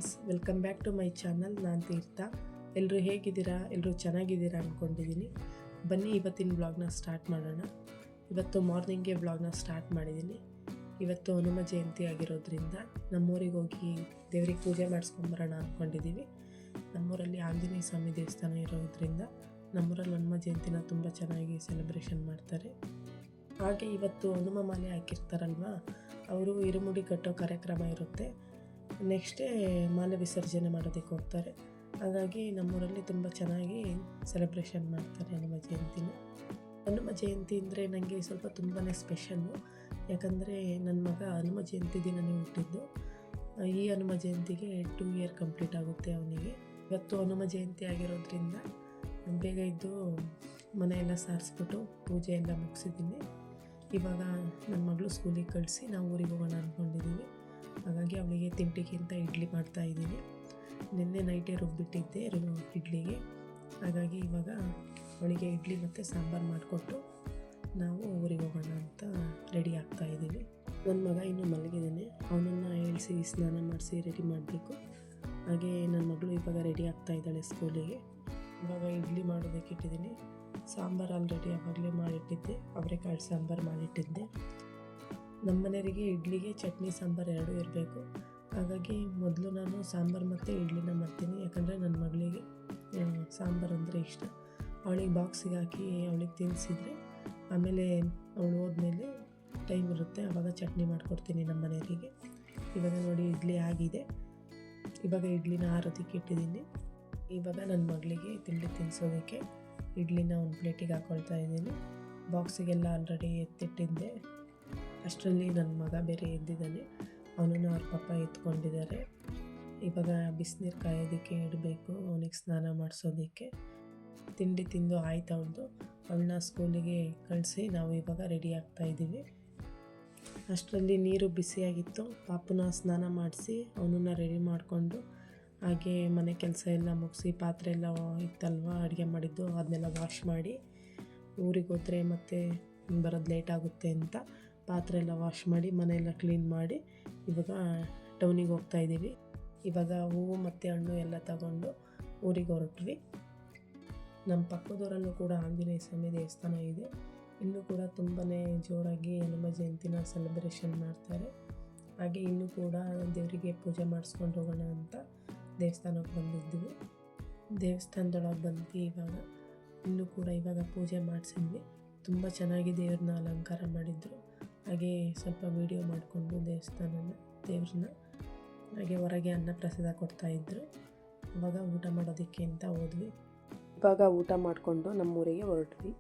Friends, welcome back to my channel. ನಾನು ತೀರ್ಥ. ಎಲ್ಲರೂ ಹೇಗಿದ್ದೀರಾ? ಎಲ್ಲರೂ ಚೆನ್ನಾಗಿದ್ದೀರಾ ಅಂದ್ಕೊಂಡಿದ್ದೀನಿ. ಬನ್ನಿ ಇವತ್ತಿನ ವ್ಲಾಗ್ನ ಸ್ಟಾರ್ಟ್ ಮಾಡೋಣ. ಇವತ್ತು ಮಾರ್ನಿಂಗೇ ವ್ಲಾಗ್ನ ಸ್ಟಾರ್ಟ್ ಮಾಡಿದ್ದೀನಿ. ಇವತ್ತು ಹನುಮ ಜಯಂತಿ ಆಗಿರೋದ್ರಿಂದ ನಮ್ಮೂರಿಗೆ ಹೋಗಿ ದೇವ್ರಿಗೆ ಪೂಜೆ ಮಾಡಿಸ್ಕೊಂಬರೋಣ ಅಂದ್ಕೊಂಡಿದ್ದೀವಿ. ನಮ್ಮೂರಲ್ಲಿ ಆಂಜನೇಯ ಸ್ವಾಮಿ ದೇವಸ್ಥಾನ ಇರೋದ್ರಿಂದ ನಮ್ಮೂರಲ್ಲಿ ಹನುಮ ಜಯಂತಿನ ತುಂಬ ಚೆನ್ನಾಗಿ ಸೆಲೆಬ್ರೇಷನ್ ಮಾಡ್ತಾರೆ. ಹಾಗೆ ಇವತ್ತು ಹನುಮ ಮಾಲೆ ಹಾಕಿರ್ತಾರಲ್ವ, ಅವರು ಇರುಮುಡಿ ಕಟ್ಟೋ ಕಾರ್ಯಕ್ರಮ ಇರುತ್ತೆ. ನೆಕ್ಸ್ಟೇ ಮಾಲೆ ವಿಸರ್ಜನೆ ಮಾಡೋದಕ್ಕೆ ಹೋಗ್ತಾರೆ. ಹಾಗಾಗಿ ನಮ್ಮೂರಲ್ಲಿ ತುಂಬ ಚೆನ್ನಾಗಿ ಸೆಲೆಬ್ರೇಷನ್ ಮಾಡ್ತಾರೆ ಹನುಮ ಜಯಂತಿನ. ಹನುಮ ಜಯಂತಿ ಅಂದರೆ ನನಗೆ ಸ್ವಲ್ಪ ತುಂಬಾ ಸ್ಪೆಷಲ್ಲು. ಯಾಕಂದರೆ ನನ್ನ ಮಗ ಹನುಮ ಜಯಂತಿ ದಿನವೇ ಹುಟ್ಟಿದ್ದು. ಈ ಹನುಮ ಜಯಂತಿಗೆ 2 ಇಯರ್ ಕಂಪ್ಲೀಟ್ ಆಗುತ್ತೆ ಅವನಿಗೆ. ಇವತ್ತು ಹನುಮ ಜಯಂತಿ ಆಗಿರೋದ್ರಿಂದ ಬೇಗ ಇದ್ದು ಮನೆಯೆಲ್ಲ ಸಾರಿಸ್ಬಿಟ್ಟು ಪೂಜೆ ಎಲ್ಲ ಮುಗಿಸಿದ್ದೀನಿ. ಇವಾಗ ನನ್ನ ಮಗಳು ಸ್ಕೂಲಿಗೆ ಕಳಿಸಿ ನಾವು ಊರಿಗೆ ಹೋಗೋಣ ಅಂದ್ಕೊಂಡಿದ್ದೀವಿ. ಹಾಗಾಗಿ ಅವಳಿಗೆ ತಿಂಡಿಗೆ ಅಂತ ಇಡ್ಲಿ ಮಾಡ್ತಾಯಿದ್ದೀನಿ. ನಿನ್ನೆ ನೈಟೇ ರುಬ್ಬಿಟ್ಟಿದ್ದೆ ಇಡ್ಲಿಗೆ. ಹಾಗಾಗಿ ಇವಾಗ ಅವಳಿಗೆ ಇಡ್ಲಿ ಮತ್ತು ಸಾಂಬಾರು ಮಾಡಿಕೊಟ್ಟು ನಾವು ಊರಿಗೆ ಹೋಗೋಣ ಅಂತ ರೆಡಿ ಆಗ್ತಾಯಿದ್ದೀವಿ. ನನ್ನ ಮಗ ಇನ್ನೂ ಮಲಗಿದ್ದಾನೆ. ಅವನನ್ನು ಏಳಿಸಿ ಸ್ನಾನ ಮಾಡಿಸಿ ರೆಡಿ ಮಾಡಬೇಕು. ಹಾಗೆ ನನ್ನ ಮಗಳು ಇವಾಗ ರೆಡಿ ಆಗ್ತಾಯಿದ್ದಾಳೆ ಸ್ಕೂಲಿಗೆ. ಇವಾಗ ಇಡ್ಲಿ ಮಾಡೋದಕ್ಕೆ ಇಟ್ಟಿದ್ದೀನಿ. ಸಾಂಬಾರು ಆಲ್ರೆಡಿ ಆವಾಗಲೇ ಮಾಡಿಟ್ಟಿದ್ದೆ, ಅವರೆಕಾಳು ಸಾಂಬಾರು ಮಾಡಿಟ್ಟಿದ್ದೆ. ನಮ್ಮ ಮನೆಯವರಿಗೆ ಇಡ್ಲಿಗೆ ಚಟ್ನಿ ಸಾಂಬಾರು ಎರಡೂ ಇರಬೇಕು. ಹಾಗಾಗಿ ಮೊದಲು ನಾನು ಸಾಂಬಾರು ಮತ್ತು ಇಡ್ಲಿನ ಮಾಡ್ತೀನಿ. ಯಾಕಂದರೆ ನನ್ನ ಮಗಳಿಗೆ ಸಾಂಬಾರು ಅಂದರೆ ಇಷ್ಟ. ಅವಳಿಗೆ ಬಾಕ್ಸಿಗೆ ಹಾಕಿ ಅವಳಿಗೆ ತಿನ್ನಿಸಿದ್ರೆ ಆಮೇಲೆ ಅವಳು ಹೋದ್ಮೇಲೆ ಟೈಮ್ ಇರುತ್ತೆ, ಆವಾಗ ಚಟ್ನಿ ಮಾಡಿಕೊಡ್ತೀನಿ ನಮ್ಮ ಮನೆಯವರಿಗೆ. ಇವಾಗ ನೋಡಿ ಇಡ್ಲಿ ಆಗಿದೆ. ಇವಾಗ ಇಡ್ಲಿನ ಆರೋದಕ್ಕೆ ಇಟ್ಟಿದ್ದೀನಿ. ಇವಾಗ ನನ್ನ ಮಗಳಿಗೆ ತಿಂಡಿ ತಿನ್ನಿಸೋದಕ್ಕೆ ಇಡ್ಲಿನ ಒಂದು ಪ್ಲೇಟಿಗೆ ಹಾಕ್ಕೊಳ್ತಾ ಇದ್ದೀನಿ. ಬಾಕ್ಸಿಗೆಲ್ಲ ಆಲ್ರೆಡಿ ಎತ್ತಿಟ್ಟಿದ್ದೆ. ಅಷ್ಟರಲ್ಲಿ ನನ್ನ ಮಗ ಬೇರೆ ಎದ್ದಿದ್ದಾನೆ. ಅವನನ್ನು ಅವ್ರ ಪಪ್ಪ ಎತ್ಕೊಂಡಿದ್ದಾರೆ. ಇವಾಗ ಬಿಸಿನೀರು ಕಾಯೋದಕ್ಕೆ ಇಡಬೇಕು, ಅವನಿಗೆ ಸ್ನಾನ ಮಾಡಿಸೋದಕ್ಕೆ. ತಿಂಡಿ ತಿಂದು ಆಯ್ತು ಅವ್ಳದ್ದು. ಅವಳನ್ನ ಸ್ಕೂಲಿಗೆ ಕಳಿಸಿ ನಾವು ಇವಾಗ ರೆಡಿ ಆಗ್ತಾಯಿದ್ದೀವಿ. ಅಷ್ಟರಲ್ಲಿ ನೀರು ಬಿಸಿಯಾಗಿತ್ತು. ಪಾಪುನ ಸ್ನಾನ ಮಾಡಿಸಿ ಅವನನ್ನು ರೆಡಿ ಮಾಡಿಕೊಂಡು, ಹಾಗೆ ಮನೆ ಕೆಲಸ ಎಲ್ಲ ಮುಗಿಸಿ ಪಾತ್ರೆ ಎಲ್ಲ ಇತ್ತಲ್ವ ಅಡುಗೆ ಮಾಡಿದ್ದು ಅದನ್ನೆಲ್ಲ ವಾಶ್ ಮಾಡಿ ಊರಿಗೆ ಹೋದರೆ ಮತ್ತೆ ಬರೋದು ಲೇಟ್ ಆಗುತ್ತೆ ಅಂತ ಪಾತ್ರೆ ಎಲ್ಲ ವಾಶ್ ಮಾಡಿ ಮನೆಯೆಲ್ಲ ಕ್ಲೀನ್ ಮಾಡಿ ಇವಾಗ ಟೌನಿಗೆ ಹೋಗ್ತಾಯಿದ್ದೀವಿ. ಇವಾಗ ಹೂವು ಮತ್ತು ಹಣ್ಣು ಎಲ್ಲ ತಗೊಂಡು ಊರಿಗೆ ಹೊರಟ್ವಿ. ನಮ್ಮ ಪಕ್ಕದೂರಲ್ಲೂ ಕೂಡ ಆಂಜನೇಯ ಸ್ವಾಮಿ ದೇವಸ್ಥಾನ ಇದೆ. ಇಲ್ಲೂ ಕೂಡ ತುಂಬಾ ಜೋರಾಗಿ ಹನುಮ ಜಯಂತಿನ ಸೆಲೆಬ್ರೇಷನ್ ಮಾಡ್ತಾರೆ. ಹಾಗೆ ಇನ್ನೂ ಕೂಡ ದೇವರಿಗೆ ಪೂಜೆ ಮಾಡಿಸ್ಕೊಂಡು ಹೋಗೋಣ ಅಂತ ದೇವಸ್ಥಾನಕ್ಕೆ ಬಂದಿದ್ವಿ. ದೇವಸ್ಥಾನದೊಳಗೆ ಬಂದ್ವಿ. ಇನ್ನೂ ಕೂಡ ಇವಾಗ ಪೂಜೆ ಮಾಡಿಸಿದ್ವಿ. ತುಂಬ ಚೆನ್ನಾಗಿ ದೇವ್ರನ್ನ ಅಲಂಕಾರ ಮಾಡಿದ್ರು. ಹಾಗೆ ಸ್ವಲ್ಪ ವೀಡಿಯೋ ಮಾಡಿಕೊಂಡು ದೇವ್ರನ್ನ ಹಾಗೆ ಹೊರಗೆ ಅನ್ನ ಪ್ರಸಾದ ಕೊಡ್ತಾಯಿದ್ರು. ಇವಾಗ ಊಟ ಮಾಡೋದಕ್ಕೆ ಅಂತ ಹೋದ್ವಿ. ಇವಾಗ ಊಟ ಮಾಡಿಕೊಂಡು ನಮ್ಮೂರಿಗೆ ಹೊರಟ್ವಿ.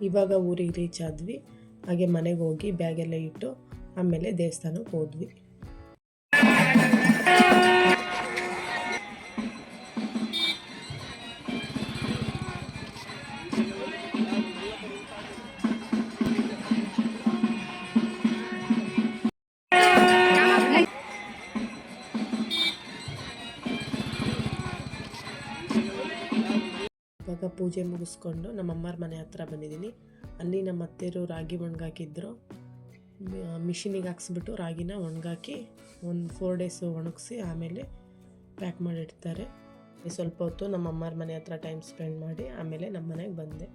ಇವಾಗ ಊರಿಗೆ ರೀಚ್ ಆದ್ವಿ. ಹಾಗೆ ಮನೆಗೆ ಹೋಗಿ ಬ್ಯಾಗೆಲ್ಲ ಇಟ್ಟು ಆಮೇಲೆ ದೇವಸ್ಥಾನಕ್ಕೆ ಹೋದ್ವಿ. ಇವಾಗ ಪೂಜೆ ಮುಗಿಸ್ಕೊಂಡು ನಮ್ಮ ಅಮ್ಮರ ಮನೆ ಹತ್ರ ಬಂದಿದ್ದೀನಿ. ಅಲ್ಲಿ ನಮ್ಮ ಅತ್ತೆಯರು ರಾಗಿ ಒಣಗಾಕಿದ್ರು. ಮಿಷಿನಿಗೆ ಹಾಕ್ಸ್ಬಿಟ್ಟು ರಾಗಿನ ಒಣಗಾಕಿ ಒಂದು 4 ಡೇಸ್ ಒಣಗಿಸಿ ಆಮೇಲೆ ಪ್ಯಾಕ್ ಮಾಡಿಡ್ತಾರೆ. ಸ್ವಲ್ಪ ಹೊತ್ತು ನಮ್ಮ ಅಮ್ಮರ ಮನೆ ಹತ್ರ ಟೈಮ್ ಸ್ಪೆಂಡ್ ಮಾಡಿ ಆಮೇಲೆ ನಮ್ಮ ಮನೆಗೆ ಬಂದೆ.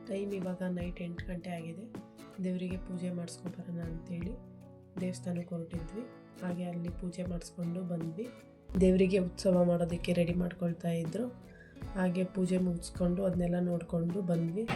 ಟೈಮ್ ಇವಾಗ ನೈಟ್ 8 ಗಂಟೆ ಆಗಿದೆ. ದೇವರಿಗೆ ಪೂಜೆ ಮಾಡಿಸ್ಕೊಬರೋಣ ಅಂತೇಳಿ ದೇವಸ್ಥಾನಕ್ಕೆ ಹೊರಟಿದ್ವಿ. ಹಾಗೆ ಅಲ್ಲಿ ಪೂಜೆ ಮಾಡಿಸ್ಕೊಂಡು ಬಂದ್ವಿ. ದೇವರಿಗೆ ಉತ್ಸವ ಮಾಡೋದಕ್ಕೆ ರೆಡಿ ಮಾಡ್ಕೊಳ್ತಾ ಇದ್ರು. ಹಾಗೆ ಪೂಜೆ ಮುಗಿಸ್ಕೊಂಡು ಅದನ್ನೆಲ್ಲ ನೋಡಿಕೊಂಡು ಬಂದ್ವಿ.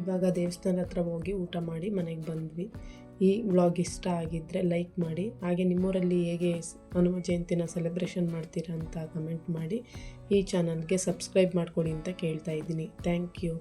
ಇವಾಗ ದೇವಸ್ಥಾನ ಹತ್ರ ಹೋಗಿ ಊಟ ಮಾಡಿ ಮನೆಗೆ ಬಂದ್ವಿ. ಈ ವ್ಲಾಗ್ ಇಷ್ಟ ಆಗಿದ್ದರೆ ಲೈಕ್ ಮಾಡಿ. ಹಾಗೆ ನಿಮ್ಮೂರಲ್ಲಿ ಹೇಗೆ ಹನುಮ ಜಯಂತಿನ ಸೆಲೆಬ್ರೇಷನ್ ಮಾಡ್ತೀರಾ ಅಂತ ಕಮೆಂಟ್ ಮಾಡಿ. ಈ ಚಾನಲ್ಗೆ ಸಬ್ಸ್ಕ್ರೈಬ್ ಮಾಡ್ಕೊಡಿ ಅಂತ ಕೇಳ್ತಾ ಇದ್ದೀನಿ. Thank you.